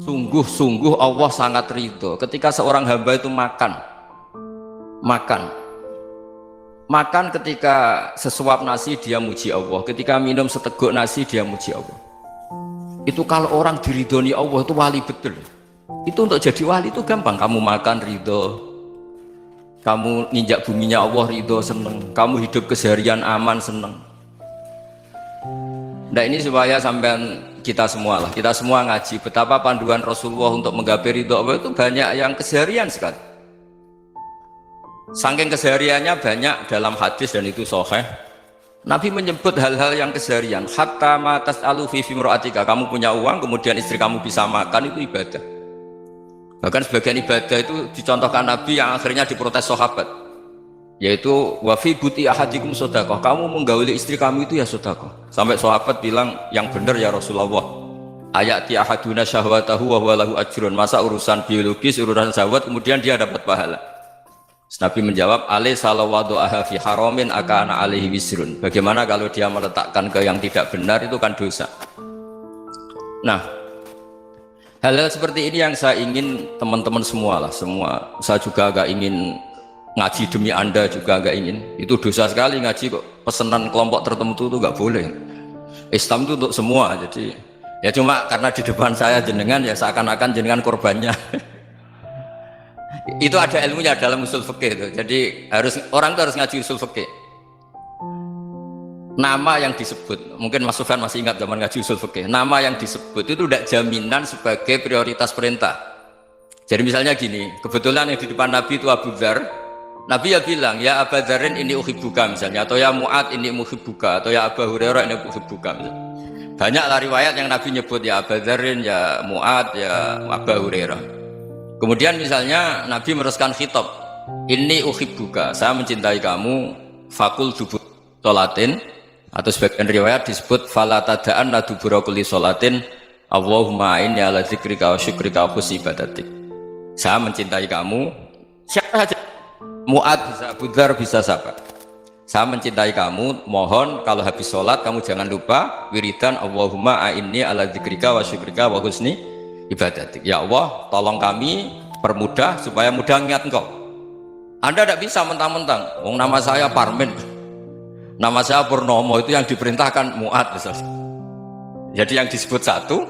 Sungguh-sungguh Allah sangat ridho ketika seorang hamba itu makan makan ketika sesuap nasi dia muji Allah, ketika minum seteguk nasi dia muji Allah. Itu kalau orang diridhoni Allah itu wali betul. Itu untuk jadi wali itu gampang, kamu makan ridho, kamu nginjak buminya Allah ridho seneng, kamu hidup keseharian aman seneng. Nah ini supaya sampean kita semua ngaji betapa panduan Rasulullah untuk menggapai ridho Allah itu banyak yang keseharian sekali. Saking kesehariannya banyak dalam hadis dan itu sahih. Nabi menyebut hal-hal yang keseharian. Hatta ma tas'alu fi fimra'atika, kamu punya uang kemudian istri kamu bisa makan, itu ibadah. Bahkan sebagian ibadah itu dicontohkan Nabi yang akhirnya diprotes sahabat, yaitu wa fi buti ahadikum sedekah, kamu menggauli istri kamu itu ya sedekah. Sampai sahabat bilang, yang benar ya Rasulullah, ayati ahaduna syahwatahu wa huwa lahu ajrun, masa urusan biologis, urusan syahwat kemudian dia dapat pahala. Nabi menjawab, alai salawadu aha fi haramin akana alaihi wisrun, bagaimana kalau dia meletakkan ke yang tidak benar, itu kan dosa. Nah, hal-hal seperti ini yang saya ingin teman-teman semua, saya juga agak ingin ngaji demi Anda, juga agak ingin. Itu dosa sekali ngaji kok pesanan kelompok tertentu itu nggak boleh. Islam itu untuk semua, jadi ya cuma karena di depan saya jenengan ya seakan-akan jenengan korbannya. Itu ada ilmunya dalam usul fikih itu. Jadi orang itu harus ngaji usul fikih. Nama yang disebut, mungkin Mas Sufyan masih ingat zaman ngaji usul fikih, nama yang disebut itu tidak jaminan sebagai prioritas perintah. Jadi misalnya gini, kebetulan yang di depan Nabi itu Abu Dzar, Nabi ya bilang, ya Abu Dzarin ini uhibbuka misalnya, atau ya Mu'ad ini uhibbuka, atau ya Abu Hurairah ini uhibbuka. Banyaklah riwayat yang Nabi nyebut ya Abu Dzarin, ya Mu'ad, ya Abu Hurairah. Kemudian misalnya Nabi meneruskan khitab, ini uhibbuka, saya mencintai kamu, fakul dubur sholatin, atau sebagian riwayat disebut fala tada'an dubura kulli sholatin Allahumma inni ala dzikrika wa syukrika wa husni ibadatik. Saya mencintai kamu, siapa saja, Mu'ad bisa, Abu Dzar bisa, siapa. Saya mencintai kamu, mohon kalau habis sholat kamu jangan lupa wiridan Allahumma inni ala dzikrika wa syukrika wa husni ibadatik. Ya Allah, tolong kami permudah supaya mudah ingat Engkau. Anda tidak bisa mentang-mentang, oh, nama saya Parmin, nama saya Purnomo, itu yang diperintahkan Mu'ad misalnya. Jadi yang disebut satu,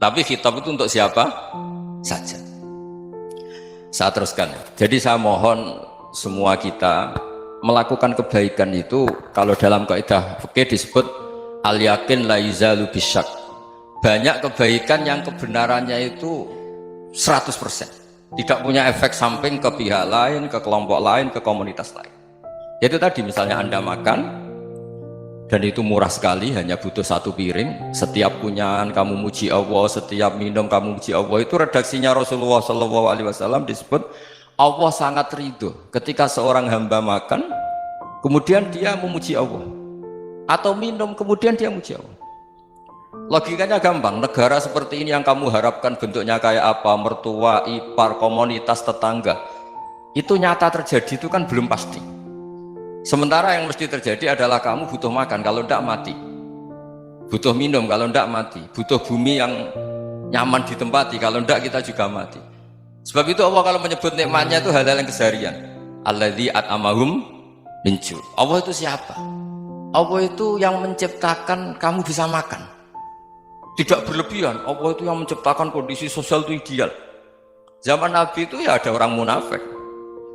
tapi khitab itu untuk siapa saja. Saya teruskan. Jadi saya mohon semua kita melakukan kebaikan itu, kalau dalam kaidah fikih disebut al yakin la yuzalu bisyak. Banyak kebaikan yang kebenarannya itu 100%, tidak punya efek samping ke pihak lain, ke kelompok lain, ke komunitas lain. Itu tadi misalnya Anda makan dan itu murah sekali, hanya butuh satu piring, setiap punyaan kamu muji Allah, setiap minum kamu muji Allah. Itu redaksinya Rasulullah SAW disebut Allah sangat ridho ketika seorang hamba makan kemudian dia memuji Allah, atau minum kemudian dia muji Allah. Logikanya gampang, negara seperti ini yang kamu harapkan bentuknya kayak apa, mertua, ipar, komunitas, tetangga, itu nyata terjadi itu kan belum pasti. Sementara yang mesti terjadi adalah kamu butuh makan, kalau tidak mati, butuh minum, kalau tidak mati, butuh bumi yang nyaman ditempati, kalau tidak kita juga mati. Sebab itu Allah kalau menyebut nikmatnya itu hal-hal yang keseharian. Alladzi at'amahum min ju'. Allah itu siapa? Allah itu yang menciptakan kamu bisa makan, tidak berlebihan. Allah itu yang menciptakan kondisi sosial itu ideal. Zaman Nabi itu ya ada orang munafik,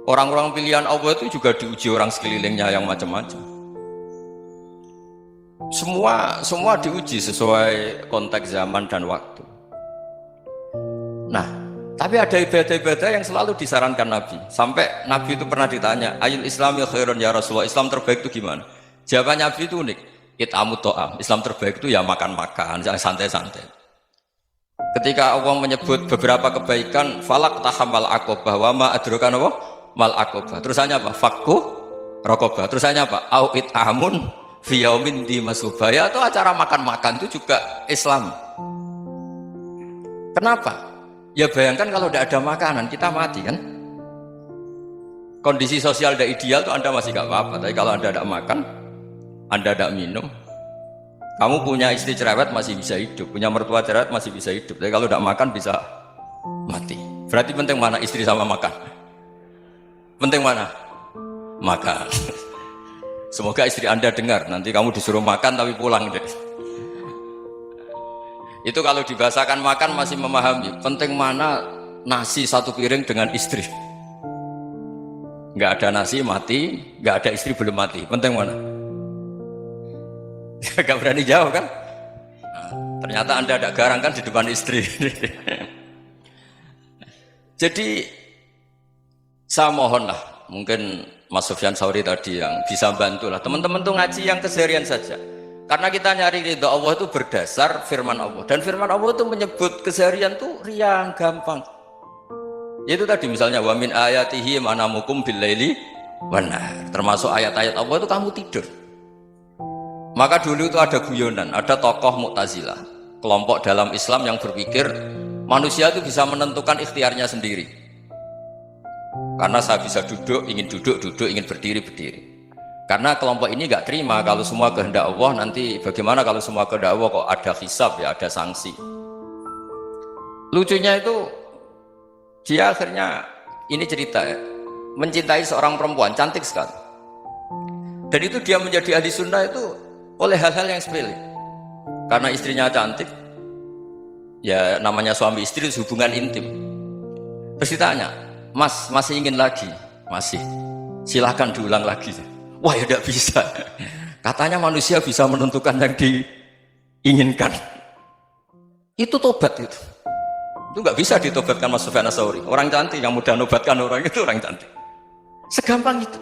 orang-orang pilihan Allah itu juga diuji orang sekelilingnya yang macam-macam. Semua diuji sesuai konteks zaman dan waktu. Nah, tapi ada ibadah-ibadah yang selalu disarankan Nabi. Sampai Nabi itu pernah ditanya, ayul islami khairun ya Rasulullah, Islam terbaik itu gimana? Jawaban Nabi itu unik, it'amu to'am, Islam terbaik itu ya makan-makan, jangan santai-santai. Ketika Allah menyebut beberapa kebaikan, falak tahamal aqobah, wa ma adrokan Allah mal aqobah, terusannya apa? Fakku rokobah, terusannya apa? Au it'amun fiyaumin di masubaya, atau acara makan-makan itu juga Islam. Kenapa? Ya bayangkan kalau tidak ada makanan, kita mati kan? Kondisi sosial tidak ideal tuh Anda masih gak apa-apa, tapi kalau Anda tidak makan, Anda tidak minum, Kamu punya istri cerewet masih bisa hidup, punya mertua cerewet masih bisa hidup. Tapi kalau tidak makan bisa mati. Berarti penting mana istri sama makan? Penting mana? Makan. Semoga istri Anda dengar. Nanti kamu disuruh makan tapi pulang. Itu kalau dibahasakan makan masih memahami. Penting mana nasi satu piring dengan istri? Nggak ada nasi mati, nggak ada istri belum mati. Penting mana? Gak berani jawab kan? Nah, ternyata Anda ada garang kan di depan istri. Jadi saya mohonlah, mungkin Mas Sufyan Sauri tadi yang bisa bantulah teman-teman tuh ngaji yang keseharian saja. Karena kita nyari ridha Allah itu berdasar firman Allah, dan firman Allah itu menyebut keseharian tuh riang gampang. Itu tadi misalnya wa min ayatihi manamukum billaili wan nahar. Termasuk ayat-ayat Allah itu kamu tidur. Maka dulu itu ada guyonan, ada tokoh Mu'tazilah, kelompok dalam Islam yang berpikir manusia itu bisa menentukan ikhtiarnya sendiri. Karena saya bisa duduk, ingin berdiri, berdiri. Karena kelompok ini nggak terima kalau semua kehendak Allah, nanti bagaimana kalau semua kehendak Allah kok ada hisab ya, ada sanksi. Lucunya itu dia akhirnya, ini cerita ya, mencintai seorang perempuan cantik sekali, dan itu dia menjadi ahli sunnah itu oleh hal-hal yang sepele. Karena istrinya cantik, ya namanya suami istri hubungan intim. Terus ditanya, Mas masih ingin lagi? Masih. Silahkan diulang lagi. Wah ya tidak bisa. Katanya manusia bisa menentukan yang diinginkan. Itu tobat itu. Itu nggak bisa ditobatkan Mas Sufyan Ats-Tsauri. Orang cantik yang mudah nobatkan orang itu orang cantik. Segampang itu.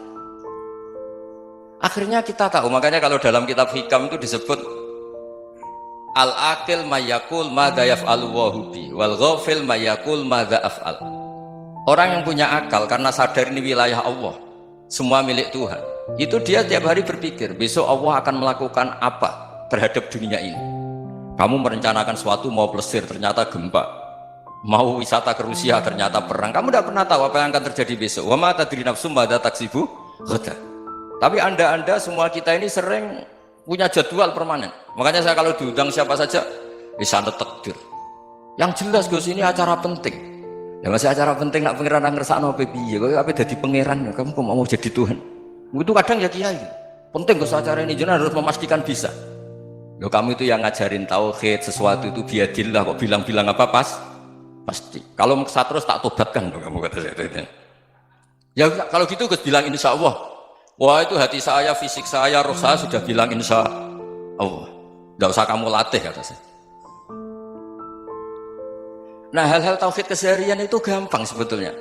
Akhirnya kita tahu, makanya kalau dalam kitab Hikam itu disebut al-aqil mayyakul madza yaf'alu wa hubi wal ghafil mayyakul madza af'al. Orang yang punya akal karena sadar ini wilayah Allah, semua milik Tuhan, itu dia tiap hari berpikir besok Allah akan melakukan apa terhadap dunia ini. Kamu merencanakan sesuatu mau plesir ternyata gempa, mau wisata ke Rusia ternyata perang. Kamu tidak pernah tahu apa yang akan terjadi besok. Wa ma tadri nafsum madza taksibu ghadan. Tapi anda semua kita ini sering punya jadwal permanen. Makanya saya kalau diundang siapa saja bisa takdir. Yang jelas Gus ini acara penting. Ya masih acara penting nak pangeran ngersakno piye? Kowe ape dadi pangeran, kamu kok mau jadi Tuhan. Itu kadang ya kiai. Penting Gus acara ini jenengan harus memastikan bisa. Loh kamu itu yang ngajarin tauhid, sesuatu itu biadillah kok bilang-bilang apa pasti. Kalau maksa terus tak tobatkan loh kamu kata saya. Ya kalau gitu Gus bilang insya Allah. Wah itu hati saya, fisik saya, roh saya sudah bilang insya Allah. Tidak usah kamu latih kata saya. Nah hal-hal tauhid keseharian itu gampang sebetulnya.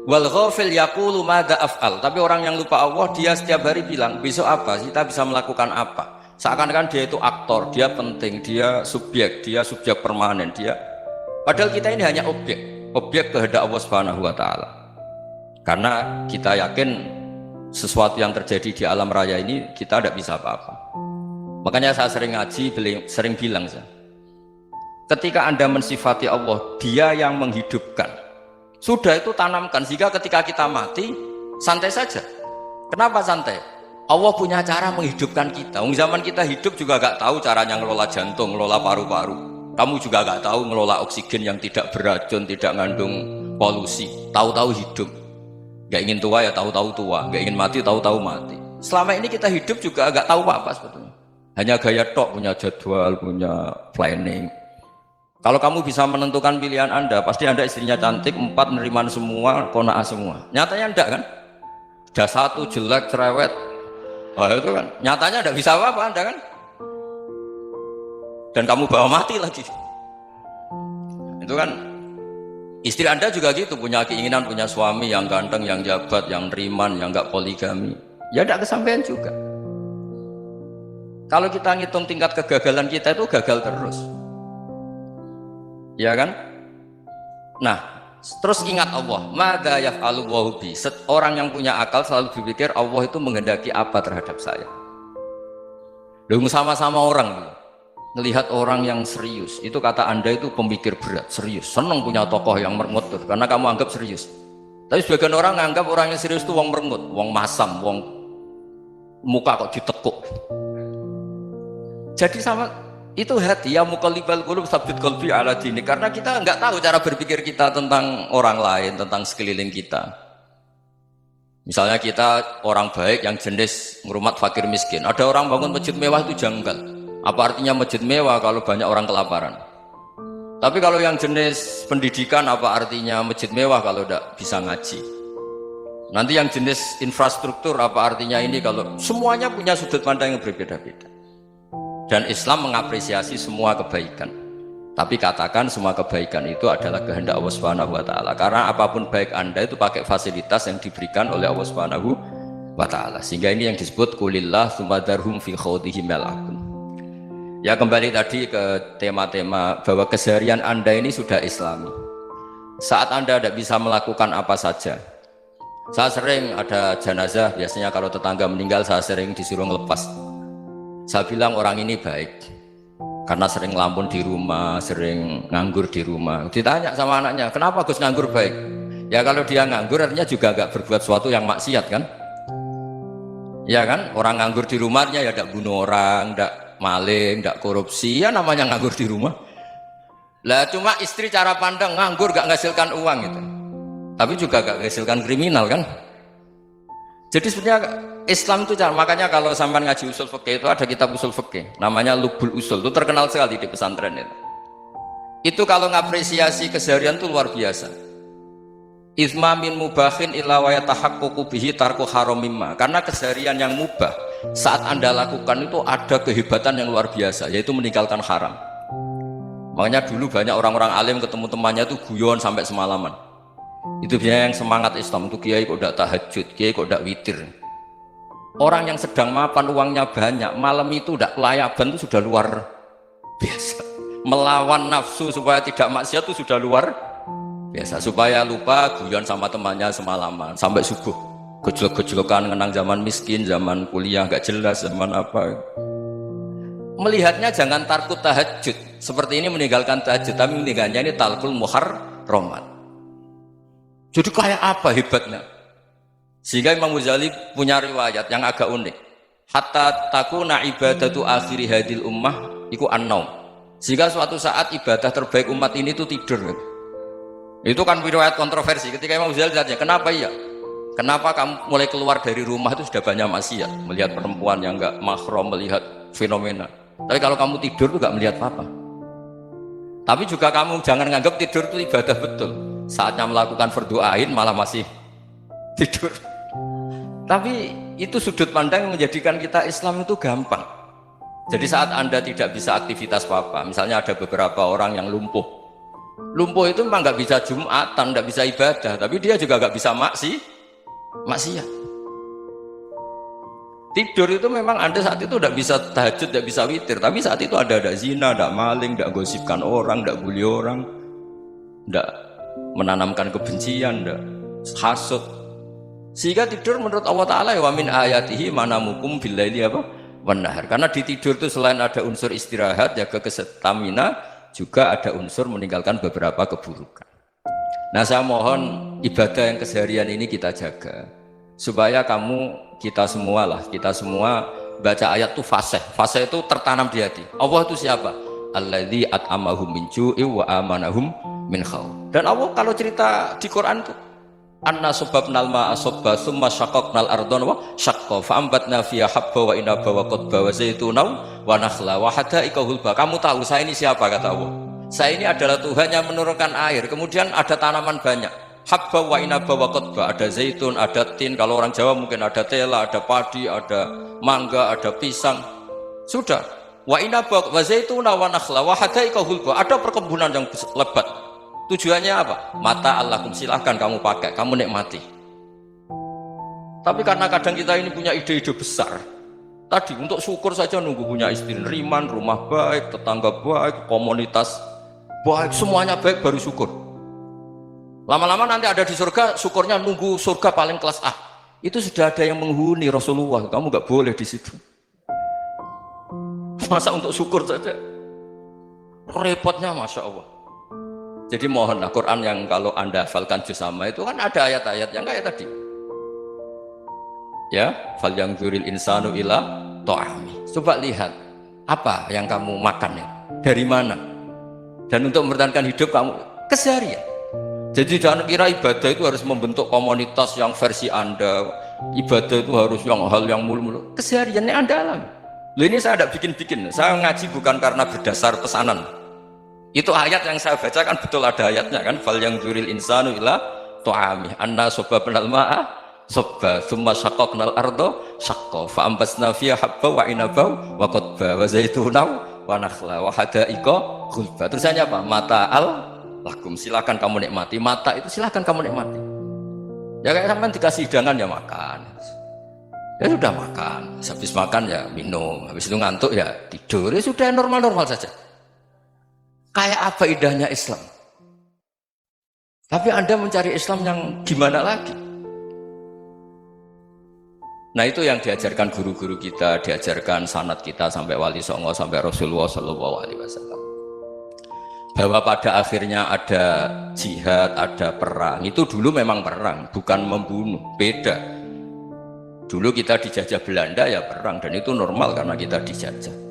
Wal ghafil yaqulu madza af'al. Tapi orang yang lupa Allah dia setiap hari bilang besok apa? Kita bisa melakukan apa? Seakan-akan dia itu aktor, dia penting, dia subjek permanen, dia. Padahal kita ini hanya objek kehendak Allah Subhanahu wa taala. Karena kita yakin sesuatu yang terjadi di alam raya ini kita tidak bisa apa-apa. Makanya saya sering ngaji, sering bilang saya, ketika Anda mensifati Allah, dia yang menghidupkan, sudah itu tanamkan sehingga ketika kita mati santai saja. Kenapa santai? Allah punya cara menghidupkan kita. Zaman kita hidup juga gak tahu caranya ngelola jantung, ngelola paru-paru. Kamu juga gak tahu ngelola oksigen yang tidak beracun, tidak mengandung polusi. Tahu-tahu hidup. Gak ingin tua ya tahu-tahu tua, gak ingin mati tahu-tahu mati. Selama ini kita hidup juga gak tahu apa sebetulnya. Hanya gaya tok, punya jadwal, punya planning. Kalau kamu bisa menentukan pilihan Anda, pasti Anda istrinya cantik, 4 neriman semua, kona'ah semua. Nyatanya enggak kan? Ada 1 jelek, cerewet. Wah itu kan, nyatanya enggak bisa apa-apa Anda kan? Dan kamu bawa mati lagi. Itu kan. Istri Anda juga gitu, punya keinginan punya suami yang ganteng, yang jabat, yang riman, yang enggak poligami. Ya enggak kesampaian juga. Kalau kita ngitung tingkat kegagalan kita itu gagal terus. Ya kan? Nah, terus ingat Allah. Madza yaf'alu wa bi. Orang yang punya akal selalu berpikir Allah itu menghendaki apa terhadap saya. Lalu sama-sama orang melihat orang yang serius, itu kata Anda itu pemikir berat, serius, senang punya tokoh yang merengut karena kamu anggap serius. Tapi sebagian orang menganggap orang yang serius itu wong merengut, wong masam, wong muka kok ditekuk. Jadi sama Itu hati, ya muqallibal qulub tsabbit qalbi ala dini. Karena kita nggak tahu cara berpikir kita tentang orang lain, tentang sekeliling kita. Misalnya kita orang baik yang jenis ngurmat fakir miskin. Ada orang bangun masjid mewah itu janggal. Apa artinya masjid mewah kalau banyak orang kelaparan? Tapi kalau yang jenis pendidikan, apa artinya masjid mewah kalau tidak bisa ngaji? Nanti yang jenis infrastruktur, apa artinya ini kalau semuanya punya sudut pandang yang berbeda-beda. Dan Islam mengapresiasi semua kebaikan. Tapi katakan semua kebaikan itu adalah kehendak Allah Subhanahu wa taala. Karena apapun baik Anda itu pakai fasilitas yang diberikan oleh Allah Subhanahu wa taala. Sehingga ini yang disebut kulillah sumadarhum fi khawdihim yal'abun. Ya, kembali tadi ke tema-tema bahwa keseharian Anda ini sudah Islami. Saat Anda tidak bisa melakukan apa saja. Saya sering ada jenazah, biasanya kalau tetangga meninggal saya sering disuruh ngelepas. Saya bilang orang ini baik karena sering ngelamun di rumah, sering nganggur di rumah. Ditanya sama anaknya, kenapa Gus nganggur baik? Ya kalau dia nganggur artinya juga gak berbuat sesuatu yang maksiat kan? Ya kan, orang nganggur di rumahnya ya gak bunuh orang, gak maling, gak korupsi, ya namanya nganggur di rumah. Lah cuma istri cara pandang nganggur gak menghasilkan uang gitu. Tapi juga gak menghasilkan kriminal kan? Jadi sebenarnya Islam itu makanya kalau sampai ngaji usul fikih itu ada kitab usul fikih namanya Lubul Usul, itu terkenal sekali di pesantren itu. Itu kalau ngapresiasi keseharian itu luar biasa. Isma min mubahin illa wa yatahaqqaqu bihi tarku haramimma. Karena keseharian yang mubah saat Anda lakukan itu ada kehebatan yang luar biasa, yaitu meninggalkan haram. Makanya dulu banyak orang-orang alim ketemu temannya itu guyon sampai semalaman. Itu biasanya yang semangat Islam itu, kiai kok tidak tahajud, kiai kok tidak witir. Orang yang sedang mapan uangnya banyak, malam itu tidak kelayaban itu sudah luar biasa. Melawan nafsu supaya tidak maksiat itu sudah luar biasa. Supaya lupa guyon sama temannya semalaman sampai subuh. Gejolak-gejolokan ngenang zaman miskin, zaman kuliah nggak jelas, zaman apa. Melihatnya jangan tarkut tahajud. Seperti ini meninggalkan tahajud, tapi meninggalnya ini talkul muharramat. Jadi kayak apa hebatnya? Sehingga Imam Ghazali punya riwayat yang agak unik. Hatta takuna ibadatu akhiri hadil ummah iku an-naum. Sehingga suatu saat ibadah terbaik umat ini itu tidur. Itu kan riwayat kontroversi. Ketika Imam Ghazali tanya, kenapa iya? Kenapa kamu mulai keluar dari rumah itu sudah banyak maksiat? Melihat perempuan yang enggak mahram, melihat fenomena. Tapi kalau kamu tidur itu enggak melihat apa-apa. Tapi juga kamu jangan menganggap tidur itu ibadah betul. Saatnya melakukan fardu ain malah masih tidur. Tapi itu sudut pandang yang menjadikan kita Islam itu gampang. Jadi saat Anda tidak bisa aktivitas apa-apa, misalnya ada beberapa orang yang lumpuh. Lumpuh itu memang nggak bisa Jumatan, nggak bisa ibadah, tapi dia juga nggak bisa maksiat. Tidur itu memang Anda saat itu tidak bisa tahajud, tidak bisa witir, tapi saat itu ada zina, ada maling, tidak gosipkan orang, tidak bully orang, tidak menanamkan kebencian, tidak hasud. Sehingga tidur menurut Allah Ta'ala wa min ayatihi manamukum billaili apa? Wanahar. Karena di tidur itu selain ada unsur istirahat, jaga kestamina, juga ada unsur meninggalkan beberapa keburukan. Nah saya mohon ibadah yang keseharian ini kita jaga. Supaya kita semua baca ayat itu fasih. Fasih itu tertanam di hati. Allah itu siapa? Alladzi at'amahum min ju'i wa amanahum min khawf. Dan Allah kalau cerita di Quran itu anna sababnal ma'a sabba summa syaqaqnal ardha wa syaqqa fa ambatna fiha habba wa inaba wa qadba wa zaituna wa nakhla wa hadaika hulba. Kamu tahu saya ini siapa, kata Allah? Saya ini adalah Tuhan yang menurunkan air, kemudian ada tanaman banyak, habba wa inaba wa qadba, ada zaitun, ada tin, kalau orang Jawa mungkin ada tela, ada padi, ada mangga, ada pisang. Sudah, wa inaba wa zaituna wa nakhla wa hadaika hulba, ada perkebunan yang lebat. Tujuannya apa? Mata Allahkum, silahkan kamu pakai, kamu nikmati. Tapi karena kadang kita ini punya ide-ide besar. Tadi untuk syukur saja nunggu punya istri neriman, rumah baik, tetangga baik, komunitas baik, semuanya baik baru syukur. Lama-lama nanti ada di surga, syukurnya nunggu surga paling kelas A. Itu sudah ada yang menghuni Rasulullah, kamu nggak boleh di situ. Masa untuk syukur saja? Repotnya Masya Allah. Jadi mohonlah Quran yang kalau Anda hafalkan juz sama itu kan ada ayat-ayat yang kayak tadi. Ya, fal yang dzuril insanu ila ta'ami. Coba lihat. Apa yang kamu makan ya? Dari mana? Dan untuk mempertahankan hidup kamu keseharian. Jadi jangan kira ibadah itu harus membentuk komunitas yang versi Anda. Ibadah itu harus yang hal yang mulu-mulu. Kesehariannya Anda alami. Loh, ini saya tidak bikin-bikin. Saya ngaji bukan karena berdasar pesanan. Itu ayat yang saya bacakan betul ada ayatnya kan. Fal yang dzuril insanu ila tu'ami anna sababnal ma'a sabba thumma syaqaqnal ardo syaqqa fa ambasna fiha habba wa inaba wa qadba wa zaituna wa nakhla wa hadaiqa ghulba. Terusannya apa? Mata'al lakum, silakan kamu nikmati. Mata itu silakan kamu nikmati. Ya kayak sampean dikasih hidangan ya makan. Ya sudah makan. Habis makan ya minum. Habis itu ngantuk ya tidur. Ya sudah normal-normal saja. Kayak apa indahnya Islam. Tapi Anda mencari Islam yang gimana lagi? Nah itu yang diajarkan guru-guru kita, diajarkan sanad kita sampai Wali Songo, sampai Rasulullah SAW. Bahwa pada akhirnya ada jihad, ada perang. Itu dulu memang perang, bukan membunuh, beda. Dulu kita dijajah Belanda ya perang, dan itu normal karena kita dijajah.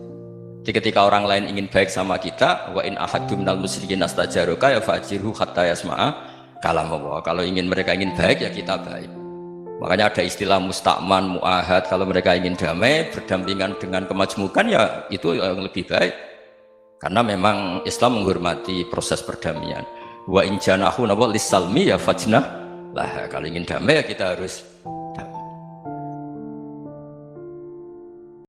Jadi ketika orang lain ingin baik sama kita, wa in ahadum minal musyrikin astajaruka ya fajirhu hatta yasma'a kalam Allah. Kalau mereka ingin baik ya kita baik. Makanya ada istilah mustakman, mu'ahad. Kalau mereka ingin damai, berdampingan dengan kemajmukan ya itu yang lebih baik. Karena memang Islam menghormati proses perdamaian. Wa in janahu lis-salmi ya fajnah lah. Kalau ingin damai ya kita harus